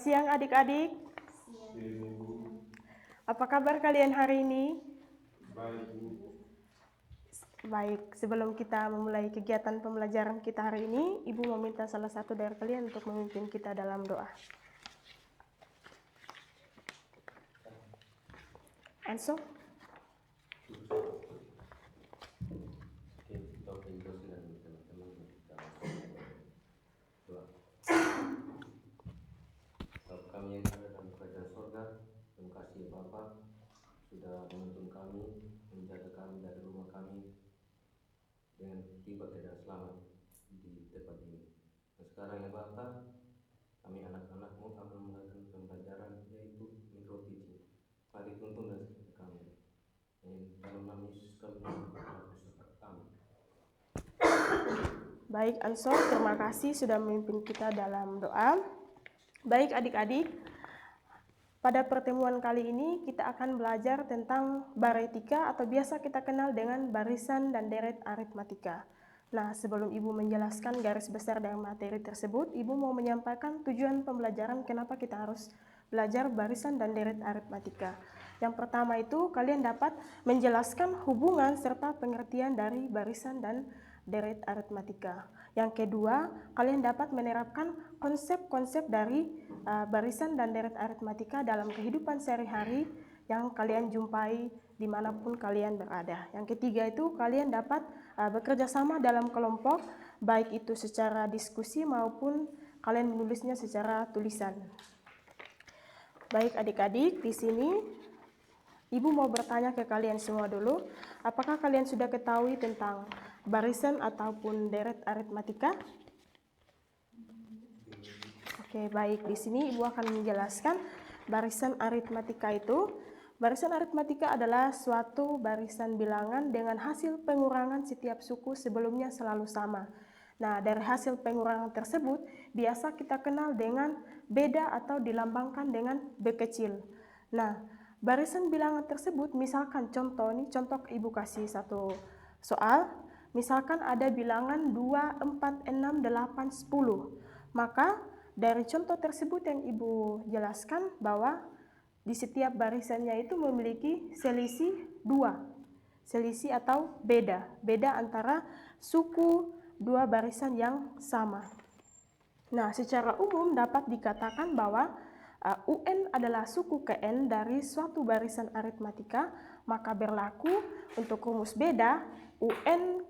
Selamat siang adik-adik. Apa kabar kalian hari ini? Baik, sebelum kita memulai kegiatan pembelajaran kita hari ini, Ibu meminta salah satu dari kalian untuk memimpin kita dalam doa. Anso? Kami yang ada dalam kerajaan sorga, terima kasih Bapa sudah menuntun kami, menjaga kami dari rumah kami dengan tiba keadaan selamat di tempat ini. Dan sekarang ya Bapa, kami anak-anakmu akan melakukan pembelajaran yaitu mikro teaching. Mari tuntun dan sertai kami. Dalam nama Yesus kami berdoa. Amin. Baik Anso, terima kasih sudah memimpin kita dalam doa. Baik adik-adik, pada pertemuan kali ini kita akan belajar tentang baretika atau biasa kita kenal dengan barisan dan deret aritmatika. Nah, sebelum Ibu menjelaskan garis besar dari materi tersebut, Ibu mau menyampaikan tujuan pembelajaran kenapa kita harus belajar barisan dan deret aritmatika. Yang pertama itu, kalian dapat menjelaskan hubungan serta pengertian dari barisan dan deret aritmatika. Yang kedua, kalian dapat menerapkan konsep-konsep dari barisan dan deret aritmatika dalam kehidupan sehari-hari yang kalian jumpai dimanapun kalian berada. Yang ketiga itu, kalian dapat bekerja sama dalam kelompok, baik itu secara diskusi maupun kalian menulisnya secara tulisan. Baik adik-adik, di sini Ibu mau bertanya ke kalian semua dulu, apakah kalian sudah ketahui tentang barisan ataupun deret aritmatika? Oke, baik. Di sini Ibu akan menjelaskan barisan aritmatika itu. Barisan aritmatika adalah suatu barisan bilangan dengan hasil pengurangan setiap suku sebelumnya selalu sama. Nah, dari hasil pengurangan tersebut biasa kita kenal dengan beda atau dilambangkan dengan B kecil. Nah, barisan bilangan tersebut, misalkan contoh Ibu kasih satu soal. Misalkan ada bilangan 2, 4, 6, 8, 10. Maka dari contoh tersebut yang Ibu jelaskan bahwa di setiap barisannya itu memiliki selisih 2. Selisih atau beda antara suku dua barisan yang sama. Nah, secara umum dapat dikatakan bahwa UN adalah suku ke N dari suatu barisan aritmatika, maka berlaku untuk rumus beda UN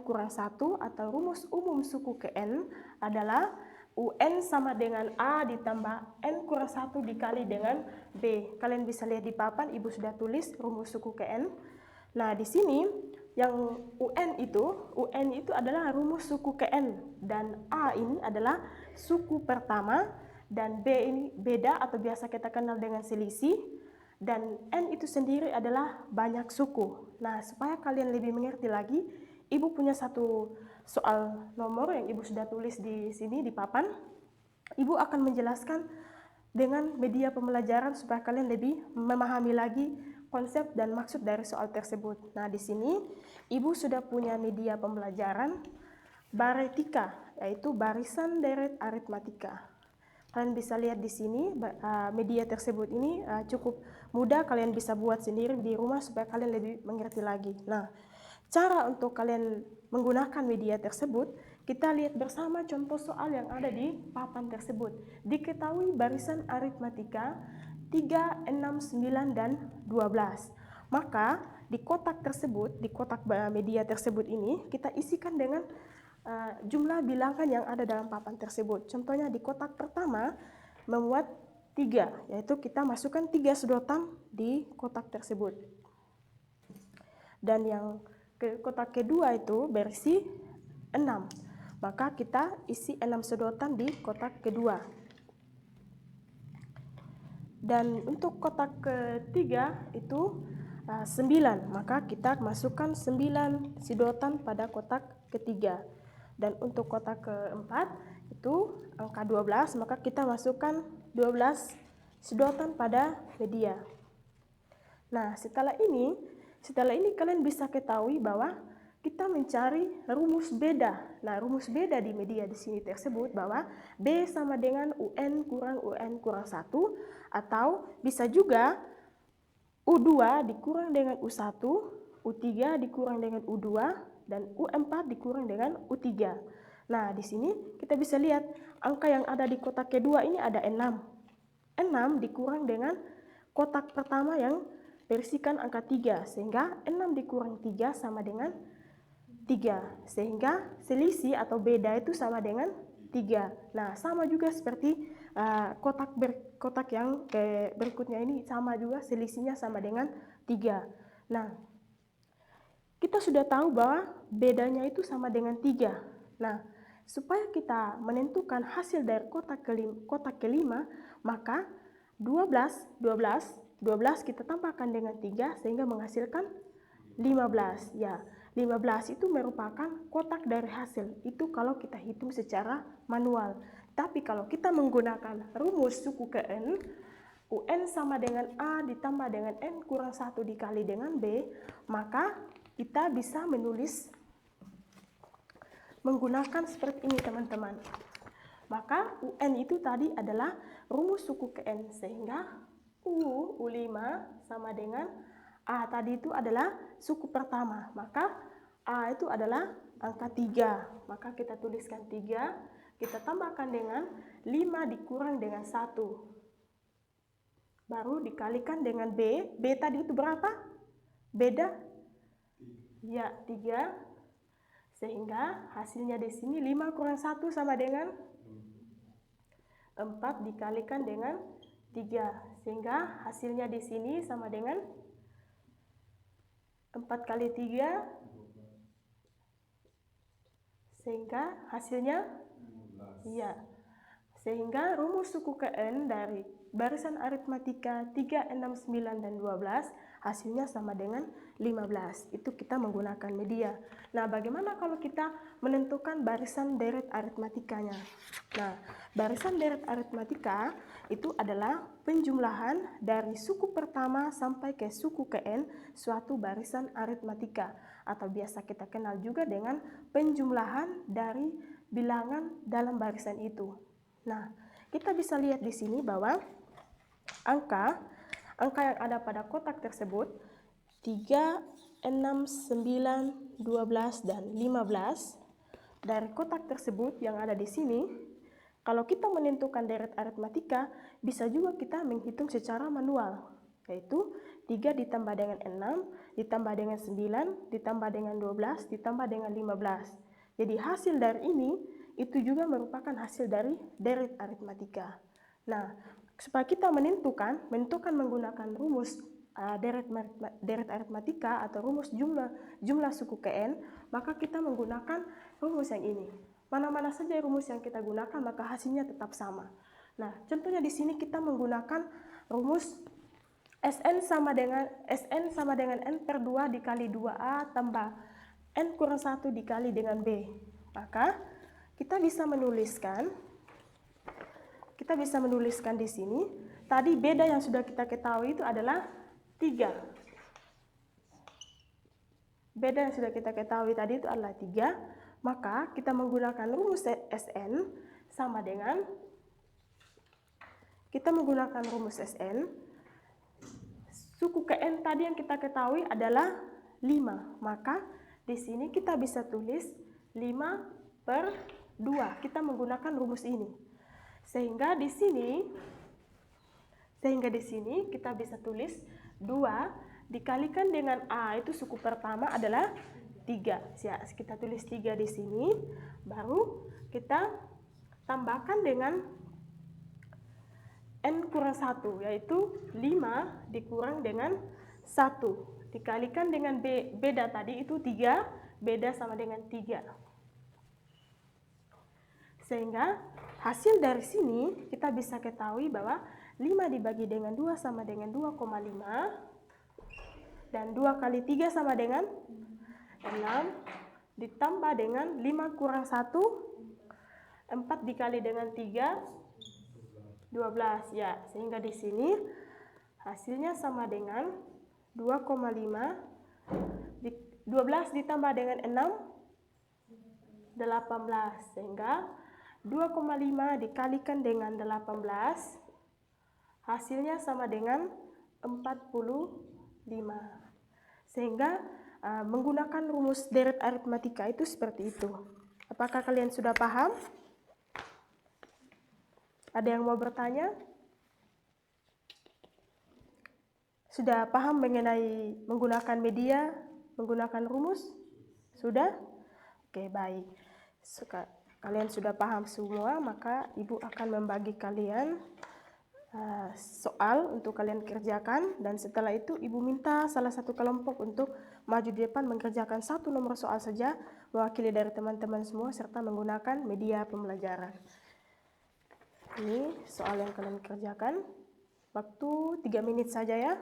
kurang 1 atau rumus umum suku ke N adalah UN sama dengan A ditambah N kurang 1 dikali dengan B. Kalian bisa lihat di papan, Ibu sudah tulis rumus suku ke N. Nah, di sini yang UN itu adalah rumus suku ke N, dan A ini adalah suku pertama, dan B ini beda atau biasa kita kenal dengan selisih, dan N itu sendiri adalah banyak suku. Nah, supaya kalian lebih mengerti lagi, Ibu punya satu soal nomor yang Ibu sudah tulis di sini di papan. Ibu akan menjelaskan dengan media pembelajaran supaya kalian lebih memahami lagi konsep dan maksud dari soal tersebut. Nah, di sini Ibu sudah punya media pembelajaran baretika, yaitu barisan deret aritmatika. Kalian bisa lihat di sini media tersebut ini cukup mudah, kalian bisa buat sendiri di rumah supaya kalian lebih mengerti lagi. Nah, cara untuk kalian menggunakan media tersebut, kita lihat bersama contoh soal yang ada di papan tersebut. Diketahui barisan aritmatika 3, 6, 9, dan 12. Maka di kotak tersebut, di kotak media tersebut ini, kita isikan dengan jumlah bilangan yang ada dalam papan tersebut. Contohnya di kotak pertama memuat 3, yaitu kita masukkan 3 sedotan di kotak tersebut. Dan yang kotak kedua itu berisi 6, maka kita isi 6 sedotan di kotak kedua. Dan untuk kotak ketiga itu 9, maka kita masukkan 9 sedotan pada kotak ketiga. Dan untuk kotak keempat itu angka 12, maka kita masukkan 12 sedotan pada media. Nah, setelah ini kalian bisa ketahui bahwa kita mencari rumus beda. Nah, rumus beda di media di sini tersebut bahwa B sama dengan UN kurang 1, atau bisa juga U2 dikurang dengan U1, U3 dikurang dengan U2, dan U4 dikurang dengan U3. Nah, di sini kita bisa lihat angka yang ada di kotak kedua ini ada 6. 6 dikurang dengan kotak pertama yang berisikan angka 3, sehingga 6 dikurang 3 sama dengan 3, sehingga selisih atau beda itu sama dengan 3. Nah, sama juga seperti kotak yang berikutnya ini, sama juga selisihnya sama dengan 3. Nah, kita sudah tahu bahwa bedanya itu sama dengan 3. Nah, supaya kita menentukan hasil dari kotak kelima, maka 12 kita tambahkan dengan 3 sehingga menghasilkan 15. Ya, 15 itu merupakan kotak dari hasil. Itu kalau kita hitung secara manual. Tapi kalau kita menggunakan rumus suku ke N, UN sama dengan A ditambah dengan N kurang 1 dikali dengan B, maka kita bisa menulis menggunakan seperti ini, teman-teman. Maka UN itu tadi adalah rumus suku ke N, sehingga U5 sama dengan A tadi itu adalah suku pertama. Maka A itu adalah angka 3. Maka kita tuliskan 3, kita tambahkan dengan 5 dikurang dengan 1. Baru dikalikan dengan B. B tadi itu berapa? Beda? Ya, 3. Sehingga hasilnya di sini 5 kurang 1 sama dengan 4 dikalikan dengan 3. Sehingga hasilnya di sini sama dengan 4 kali 3. Sehingga hasilnya iya. Sehingga rumus suku ke N dari barisan aritmatika 3, 6, 9, dan 12 hasilnya sama dengan 15. Itu kita menggunakan media. Nah, bagaimana kalau kita menentukan barisan deret aritmatikanya? Nah, barisan deret aritmatika itu adalah penjumlahan dari suku pertama sampai ke suku ke N suatu barisan aritmatika, atau biasa kita kenal juga dengan penjumlahan dari bilangan dalam barisan itu. Nah, kita bisa lihat di sini bahwa angka yang ada pada kotak tersebut 3, 6, 9, 12, dan 15. Dari kotak tersebut yang ada di sini, kalau kita menentukan deret aritmatika, bisa juga kita menghitung secara manual, yaitu 3 ditambah dengan 6, ditambah dengan 9, ditambah dengan 12, ditambah dengan 15. Jadi hasil dari ini itu juga merupakan hasil dari deret aritmatika. Nah, supaya kita menentukan menggunakan rumus deret aritmatika atau rumus jumlah suku ke N, maka kita menggunakan rumus yang ini. Mana-mana saja rumus yang kita gunakan, maka hasilnya tetap sama. Nah, contohnya di sini kita menggunakan rumus Sn sama dengan N per 2 dikali 2A tambah N kurang 1 dikali dengan B. Maka kita bisa menuliskan di sini, tadi beda yang sudah kita ketahui itu adalah 3. Beda yang sudah kita ketahui tadi itu adalah 3, maka kita menggunakan rumus Sn sama dengan, suku ke N tadi yang kita ketahui adalah 5, maka di sini kita bisa tulis 5 per 2. Kita menggunakan rumus ini. Sehingga di sini kita bisa tulis 2 dikalikan dengan A, itu suku pertama adalah 3. Ya, kita tulis 3 di sini, baru kita tambahkan dengan N kurang 1, yaitu 5 dikurang dengan 1. Dikalikan dengan B, beda tadi itu 3, beda sama dengan 3. Sehingga hasil dari sini kita bisa ketahui bahwa 5 dibagi dengan 2 sama dengan 2,5, dan 2 kali 3 sama dengan 6, ditambah dengan 5 kurang 1, 4 dikali dengan 3, 12. Ya, sehingga di sini hasilnya sama dengan 2,5 12 ditambah dengan 6, 18. Sehingga 2,5 dikalikan dengan 18, hasilnya sama dengan 45. Sehingga menggunakan rumus deret aritmatika itu seperti itu. Apakah kalian sudah paham? Ada yang mau bertanya? Sudah paham mengenai menggunakan media, menggunakan rumus? Sudah? Oke, baik. Kalian sudah paham semua, maka Ibu akan membagi kalian soal untuk kalian kerjakan, dan setelah itu Ibu minta salah satu kelompok untuk maju di depan mengerjakan satu nomor soal saja mewakili dari teman-teman semua serta menggunakan media pembelajaran. Ini soal yang kalian kerjakan. Waktu 3 menit saja ya.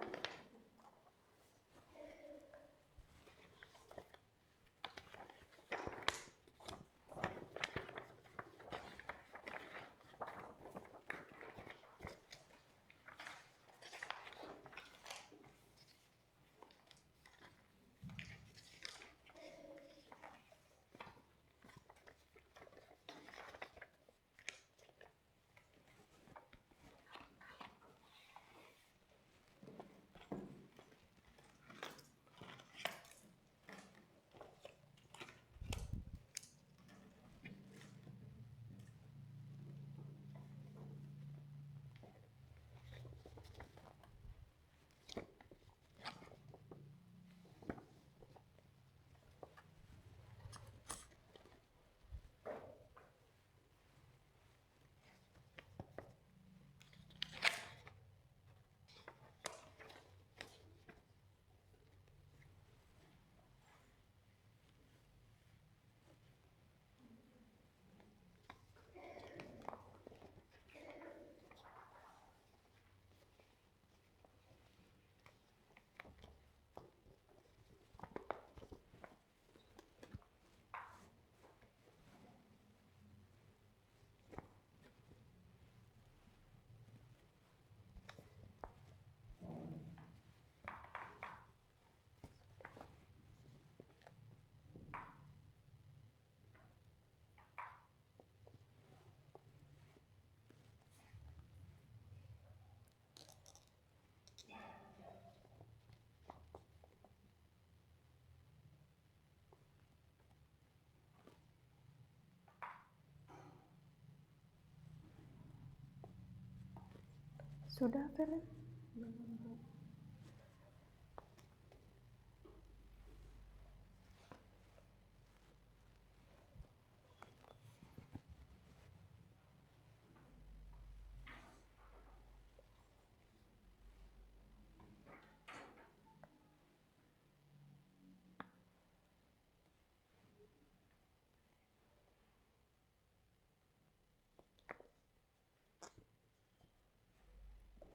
Sudah, Feren?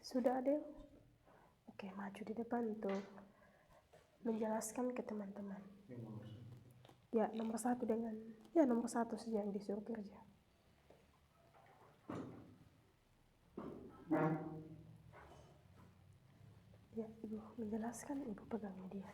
Sudah, Adel? Oke, maju di depan untuk menjelaskan ke teman-teman. Ya, nomor 1 saja yang disuruh kerja. Ya, Ibu menjelaskan, Ibu pegang media.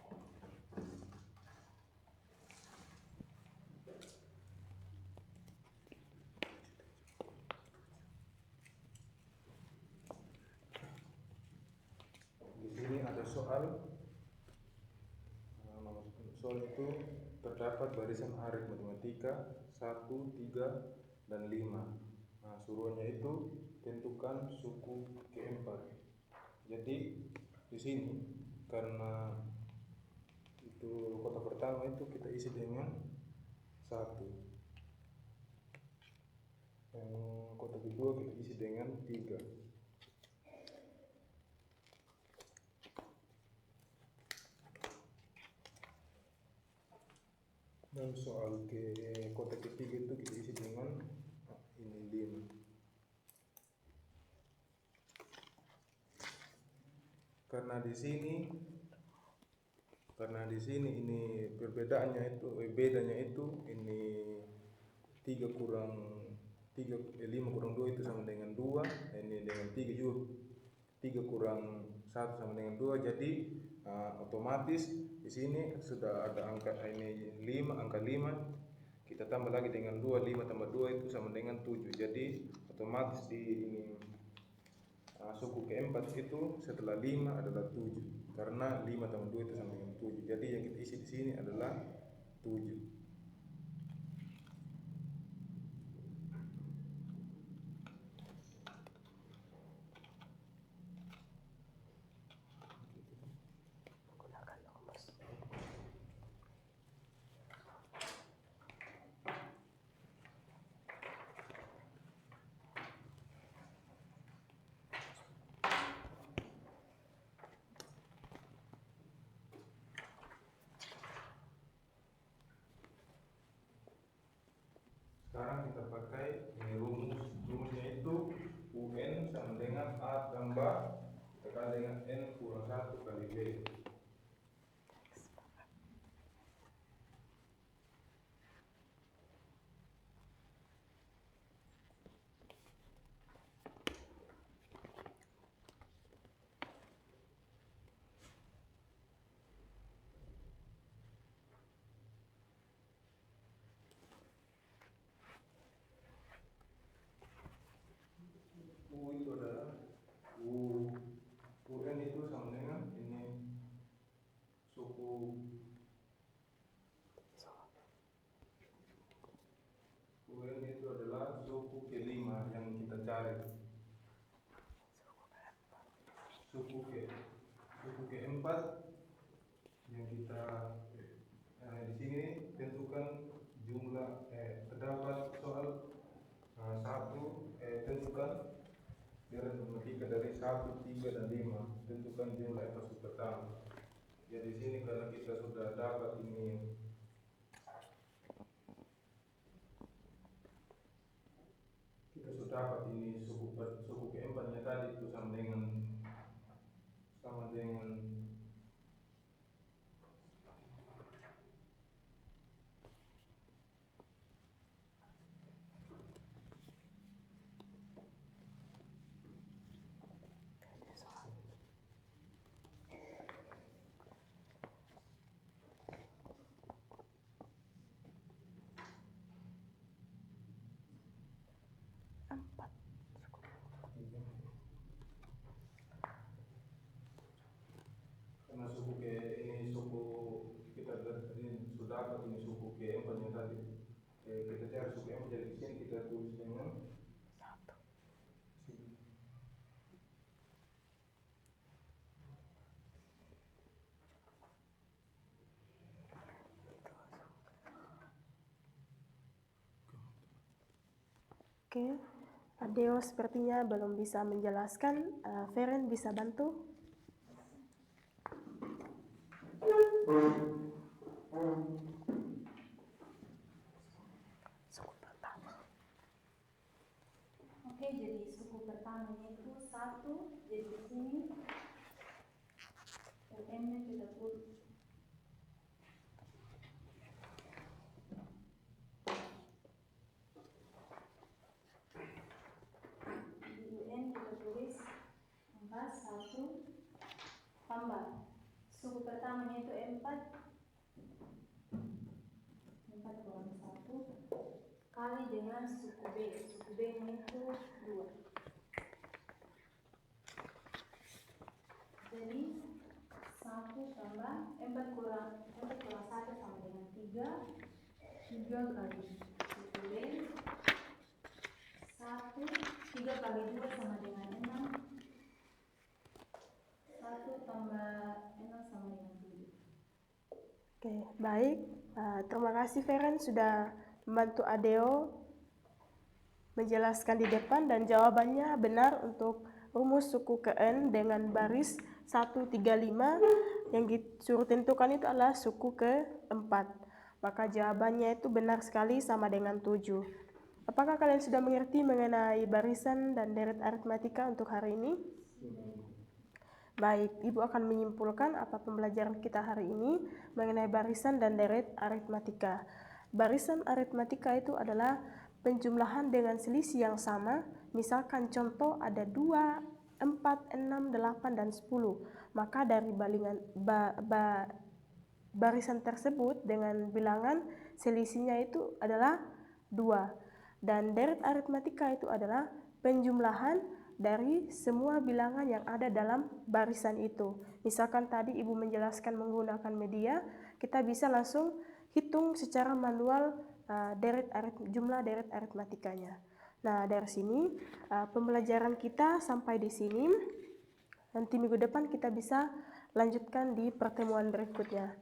Soal itu terdapat barisan arit matematika 1, 3, dan 5. Nah, suruhannya itu tentukan suku keempat. Jadi di sini karena itu kota pertama itu kita isi dengan 1. Yang kota kedua kita isi dengan 3. Dan soal ke kota ketiga itu kita isi dengan ini 5. Karena di sini ini perbedaannya itu bedanya itu ini 5 kurang 2 itu sama dengan 2, ini dengan 3 juga 3 kurang 1 sama dengan 2, jadi otomatis di sini sudah ada angka ini 5, angka 5 kita tambah lagi dengan 2, 5 tambah 2 itu sama dengan 7. Jadi otomatis di ini suku keempat itu setelah 5 adalah 7, karena 5 tambah 2 itu sama dengan 7. Jadi yang kita isi di sini adalah 7. Sekarang kita pakai ini rumusnya itu UN sama dengan A tambah dikali dengan N kurang 1 kali B. U itu adalah UN itu sama dengan ini suku UN itu adalah suku kelima yang kita cari. Suku keempat yang kita di sini tentukan jumlah terdapat soal tentukan deret matematika dari 1, 3, dan 5. Tentukan jumlah yang pasti pertama. Ya di sini karena kita sudah dapat ini suku keempatnya tadi itu sama dengan karena suku kita ini sudah dapat ini suku keempatnya tadi. Kita cari suku keempat, jadi di sini kita tulis dengan 1. Oke, Adeo sepertinya belum bisa menjelaskan. Feren bisa bantu? Suku pertama. Oke, jadi suku pertamanya itu 1, jadi di sini UN-nya kita tulis. Di UN kita tulis angka 1 tambah suku pertamanya itu 4 kurang 1 kali dengan suku B. Suku B-nya itu 2. Jadi 1 tambah 4 kurang 1 sama dengan 3 kali suku B 1, 3 kali 2 sama dengan 6, 1 tambah 6 sama dengan 7. Oke, baik. Terima kasih Feren sudah membantu Adeo menjelaskan di depan, dan jawabannya benar untuk rumus suku ke N dengan baris 135 yang disuruh tentukan itu adalah suku ke-4. Maka jawabannya itu benar sekali sama dengan 7. Apakah kalian sudah mengerti mengenai barisan dan deret aritmatika untuk hari ini? Baik, Ibu akan menyimpulkan apa pembelajaran kita hari ini mengenai barisan dan deret aritmatika. Barisan aritmatika itu adalah penjumlahan dengan selisih yang sama. Misalkan contoh ada 2 4, 6, 8, dan 10. Maka dari barisan tersebut dengan bilangan selisihnya itu adalah 2. Dan deret aritmatika itu adalah penjumlahan dari semua bilangan yang ada dalam barisan itu. Misalkan tadi Ibu menjelaskan menggunakan media, kita bisa langsung hitung secara manual jumlah deret aritmatikanya. Nah, dari sini pembelajaran kita sampai di sini. Nanti minggu depan kita bisa lanjutkan di pertemuan berikutnya.